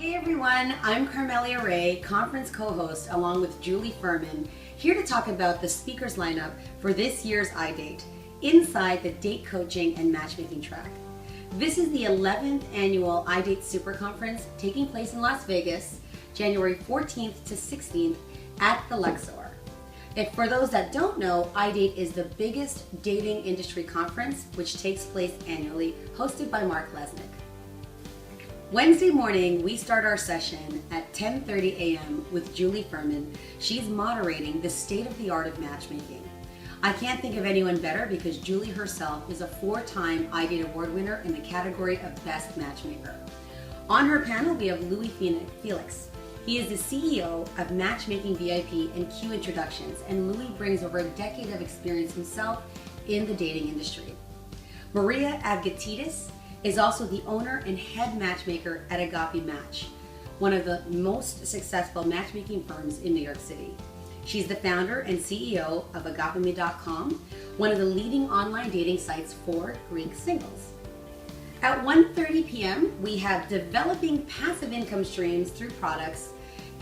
Hey everyone, I'm Carmelia Ray, conference co-host along with Julie Furman, here to talk about the speakers lineup for this year's iDate, inside the date coaching and matchmaking track. This is the 11th annual iDate Super Conference taking place in Las Vegas, January 14th to 16th at the Luxor. For those that don't know, iDate is the biggest dating industry conference which takes place annually, hosted by Mark Lesnick. Wednesday morning, we start our session at 10:30 a.m. with Julie Furman. She's moderating the state of the art of matchmaking. I can't think of anyone better because Julie herself is a 4-time iDate Award winner in the category of Best Matchmaker. On her panel, we have Louis Felix. He is the CEO of Matchmaking VIP and Q Introductions, and Louis brings over a decade of experience himself in the dating industry. Maria Avgetidis is also the owner and head matchmaker at Agape Match, one of the most successful matchmaking firms in New York City. She's the founder and CEO of agapeme.com, one of the leading online dating sites for Greek singles. At 1:30 p.m., we have developing passive income streams through products,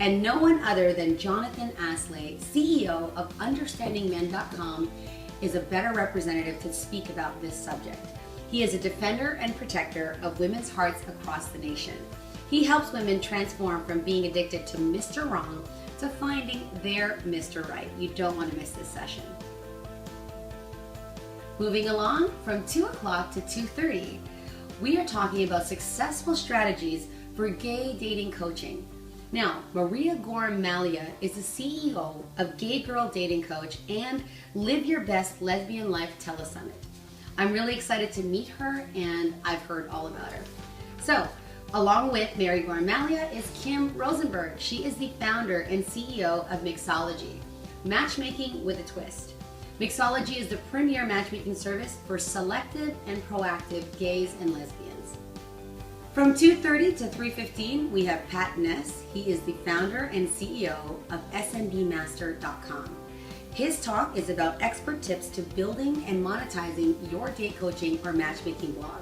and no one other than Jonathan Aslay, CEO of understandingmen.com, is a better representative to speak about this subject. He is a defender and protector of women's hearts across the nation. He helps women transform from being addicted to Mr. Wrong to finding their Mr. Right. You don't want to miss this session. Moving along, from 2 o'clock to 2:30, we are talking about successful strategies for gay dating coaching. Now, Maria Carmelia is the CEO of Gay Girl Dating Coach and Live Your Best Lesbian Life Telesummit. I'm really excited to meet her, and I've heard all about her. So, along with Mary Carmelia is Kim Rosenberg. She is the founder and CEO of Mixology, Matchmaking with a Twist. Mixology is the premier matchmaking service for selective and proactive gays and lesbians. From 2:30 to 3:15, we have Pat Ness. He is the founder and CEO of SMBmaster.com. His talk is about expert tips to building and monetizing your date coaching or matchmaking blog.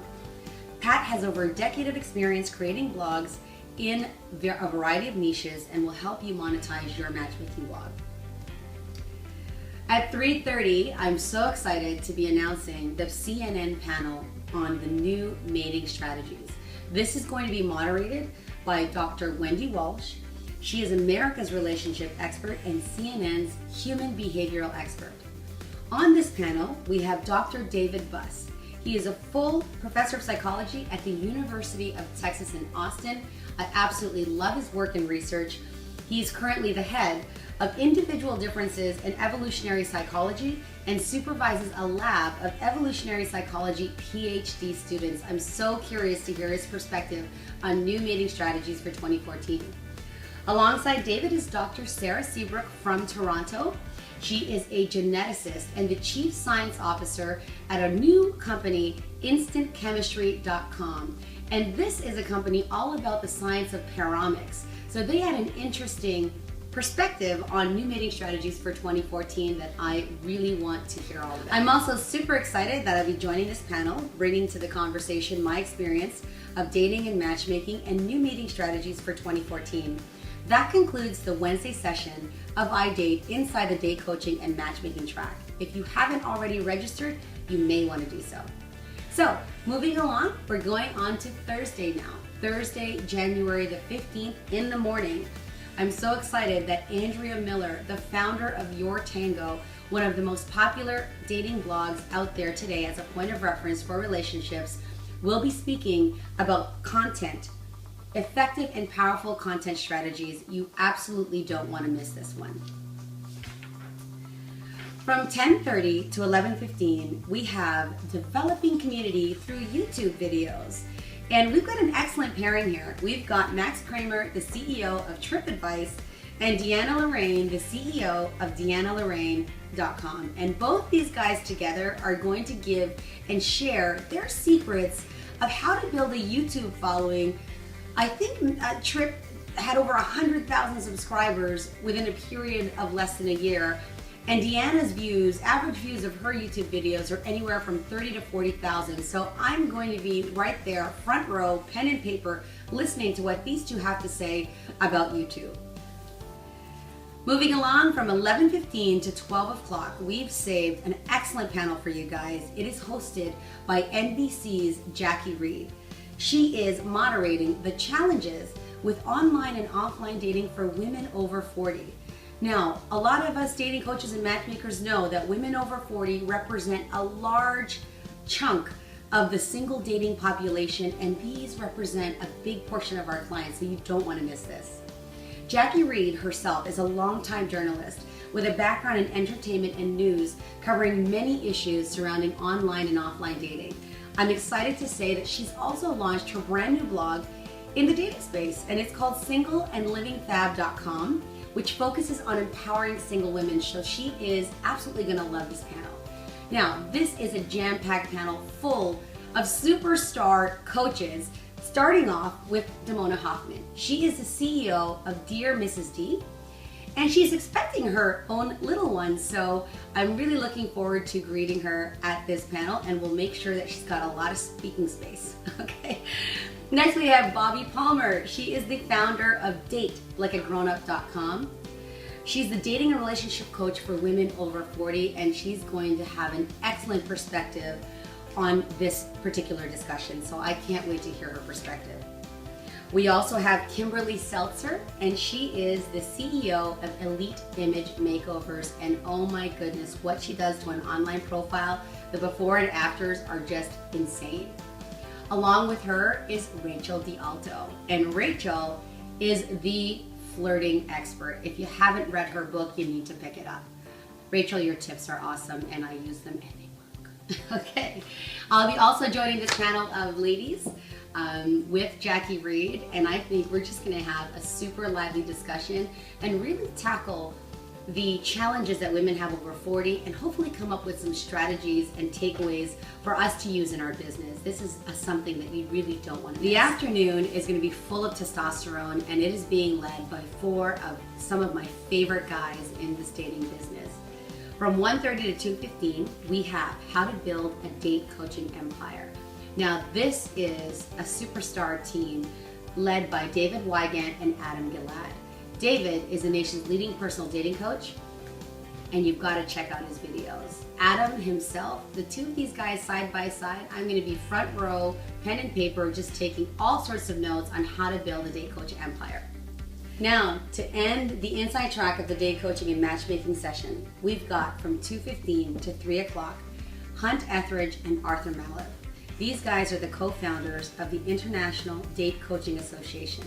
Pat has over a decade of experience creating blogs in a variety of niches and will help you monetize your matchmaking blog. At 3:30, I'm so excited to be announcing the CNN panel on the new mating strategies. This is going to be moderated by Dr. Wendy Walsh. She is America's relationship expert and CNN's human behavioral expert. On this panel, we have Dr. David Buss. He is a full professor of psychology at the University of Texas in Austin. I absolutely love his work and research. He's currently the head of individual differences in evolutionary psychology and supervises a lab of evolutionary psychology PhD students. I'm so curious to hear his perspective on new mating strategies for 2014. Alongside David is Dr. Sarah Seabrook from Toronto. She is a geneticist and the chief science officer at a new company, instantchemistry.com. And this is a company all about the science of pairamics. So they had an interesting perspective on new mating strategies for 2014 that I really want to hear all about. I'm also super excited that I'll be joining this panel, bringing to the conversation my experience of dating and matchmaking and new mating strategies for 2014. That concludes the Wednesday session of iDate inside the date coaching and matchmaking track. If you haven't already registered, you may want to do so. So, moving along, we're going on to Thursday now. Thursday, January the 15th in the morning. I'm so excited that Andrea Miller, the founder of Your Tango, one of the most popular dating blogs out there today as a point of reference for relationships, will be speaking about content. Effective and powerful content strategies. You absolutely don't want to miss this one. From 10:30 to 11:15, we have developing community through YouTube videos. And we've got an excellent pairing here. We've got Max Kramer, the CEO of TripAdvice, and Deanna Lorraine, the CEO of DeannaLorraine.com. And both these guys together are going to give and share their secrets of how to build a YouTube following. I think Trip had over 100,000 subscribers within a period of less than a year. And Deanna's views, average views of her YouTube videos are anywhere from 30 to 40,000. So I'm going to be right there, front row, pen and paper, listening to what these two have to say about YouTube. Moving along from 11:15 to 12 o'clock, we've saved an excellent panel for you guys. It is hosted by NBC's Jackie Reed. She is moderating the challenges with online and offline dating for women over 40. Now, a lot of us dating coaches and matchmakers know that women over 40 represent a large chunk of the single dating population, and these represent a big portion of our clients, so you don't want to miss this. Jackie Reed herself is a longtime journalist with a background in entertainment and news, covering many issues surrounding online and offline dating. I'm excited to say that she's also launched her brand new blog in the dating space, and it's called singleandlivingfab.com, which focuses on empowering single women. So she is absolutely gonna love this panel. Now, this is a jam-packed panel full of superstar coaches, starting off with Damona Hoffman. She is the CEO of Dear Mrs. D, and she's expecting her own little one. So I'm really looking forward to greeting her at this panel, and we'll make sure that she's got a lot of speaking space, okay? Next we have Bobby Palmer. She is the founder of DateLikeAGrownUp.com. She's the dating and relationship coach for women over 40, and she's going to have an excellent perspective on this particular discussion, so I can't wait to hear her perspective. We also have Kimberly Seltzer, and she is the CEO of Elite Image Makeovers, and oh my goodness, what she does to an online profile, the before and afters are just insane. Along with her is Rachel D'Alto, and Rachel is the flirting expert. If you haven't read her book, you need to pick it up. Rachel, your tips are awesome, and I use them and they work. Okay, I'll be also joining this panel of ladies with Jackie Reed, and I think we're just going to have a super lively discussion and really tackle the challenges that women have over 40 and hopefully come up with some strategies and takeaways for us to use in our business. This is something that we really don't want to miss. The afternoon is going to be full of testosterone, and it is being led by 4 of some of my favorite guys in this dating business. From 1:30 to 2:15, we have How to Build a Date Coaching Empire. Now, this is a superstar team led by David Wygant and Adam Gilad. David is the nation's leading personal dating coach, and you've got to check out his videos. Adam himself, the two of these guys side by side, I'm going to be front row, pen and paper, just taking all sorts of notes on how to build a date coaching empire. Now, to end the inside track of the date coaching and matchmaking session, we've got from 2:15 to 3 o'clock, Hunt Etheridge and Arthur Mallett. These guys are the co-founders of the International Date Coaching Association.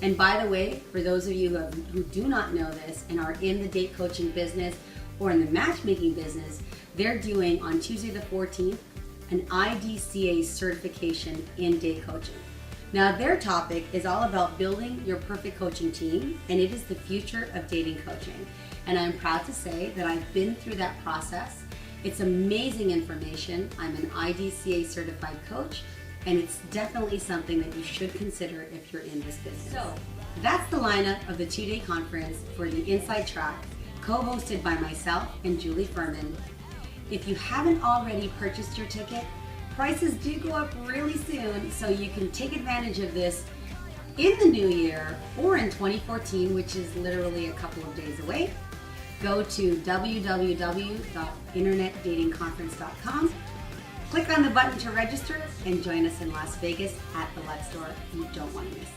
And by the way, for those of you who do not know this and are in the date coaching business or in the matchmaking business, they're doing on Tuesday the 14th an IDCA certification in date coaching. Now, their topic is all about building your perfect coaching team, and it is the future of dating coaching. And I'm proud to say that I've been through that process. It's amazing information. I'm an IDCA certified coach, and it's definitely something that you should consider if you're in this business. So that's the lineup of the 2-day conference for the Inside Track, co-hosted by myself and Julie Furman. If you haven't already purchased your ticket, prices do go up really soon, so you can take advantage of this in the new year or in 2014, which is literally a couple of days away. Go to www.internetdatingconference.com. Click on the button to register and join us in Las Vegas at the Luxor. You don't want to miss it.